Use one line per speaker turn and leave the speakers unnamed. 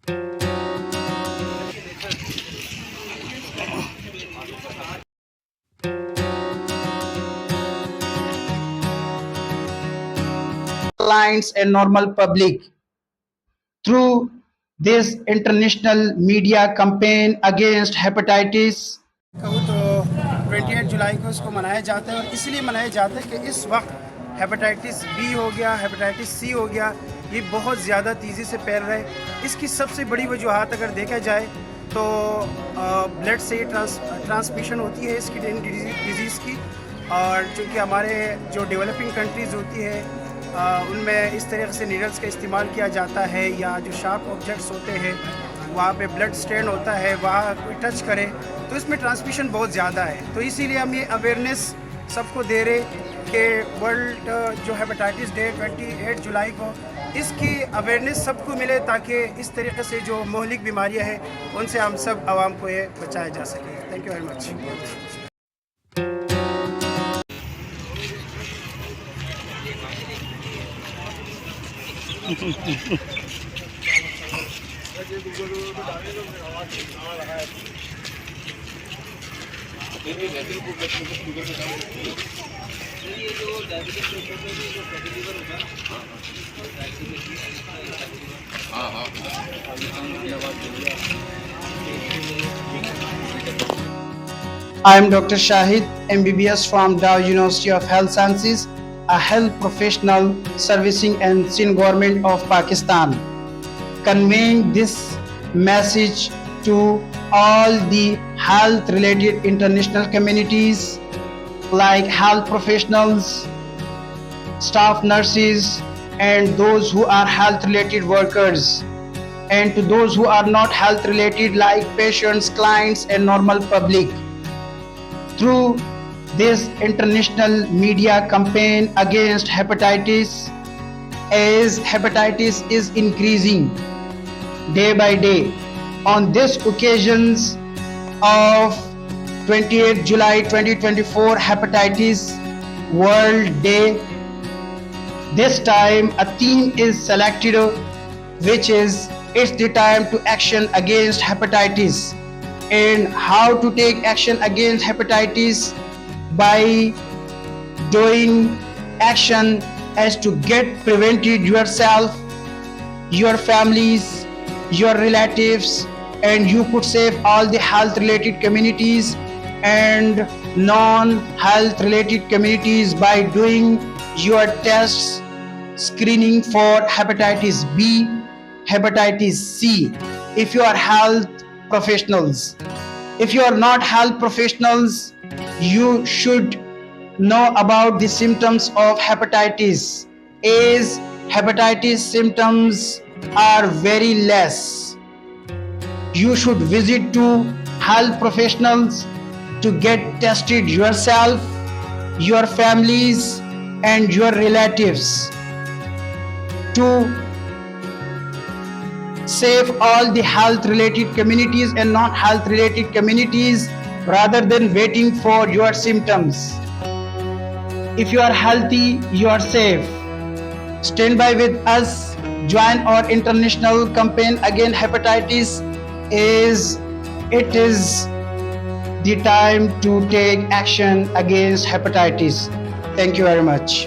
Clients and normal public through this international media campaign against hepatitis.
कहूँ तो 28 जुलाई को इसको मनाया जाता है, और इसलिए मनाया जाता है कि इस वक्त हेपेटाइटिस बी हो गया, हेपेटाइटिस सी हो गया, ये बहुत ज़्यादा तेज़ी से फैल रहा है। इसकी सबसे बड़ी वजूहत अगर देखा जाए तो ब्लड से ट्रांसमिशन होती है इसकी डिजीज़ की, और चूँकि हमारे जो डेवलपिंग कंट्रीज़ होती है उनमें इस तरीके से नीडल्स का इस्तेमाल किया जाता है, या जो शार्प ऑब्जेक्ट्स होते हैं वहाँ पे ब्लड स्टेन होता है, वहाँ कोई टच करे तो इसमें ट्रांसमिशन बहुत ज़्यादा है। तो इसीलिए हम ये अवेयरनेस सबको दे रहे कि वर्ल्ड जो हेपेटाइटिस डे 28 जुलाई को इसकी अवेयरनेस सबको मिले, ताकि इस तरीके से जो मोहलिक बीमारियां हैं उनसे हम सब आवाम को ये बचाया जा सके। Thank you very much.
I am Dr. Shahid, MBBS from Dow University of Health Sciences, a health professional servicing and Sindh government of Pakistan, conveying this message to all the health related international communities like health professionals, staff nurses, and those who are health related workers, and to those who are not health related like patients, clients, and normal public. Through this international media campaign against hepatitis, as hepatitis is increasing day by day. On this occasions of 28 July 2024 Hepatitis World Day, this time a theme is selected, which is it's the time to action against hepatitis, and how to take action against hepatitis by doing action as to get prevented yourself, your families, your relatives, and you could save all the health related communities and non-health related communities by doing your tests, screening for hepatitis B, hepatitis C. If you are health professionals, if you are not health professionals, you should know about the symptoms of hepatitis, as hepatitis symptoms are very less. You should visit to health professionals to get tested yourself, your families, and your relatives to save all the health related communities and non health related communities, rather than waiting for your symptoms. If you are healthy, you are safe. Stand by with us. Join our international campaign against hepatitis, as it is the time to take action against hepatitis. Thank you very much.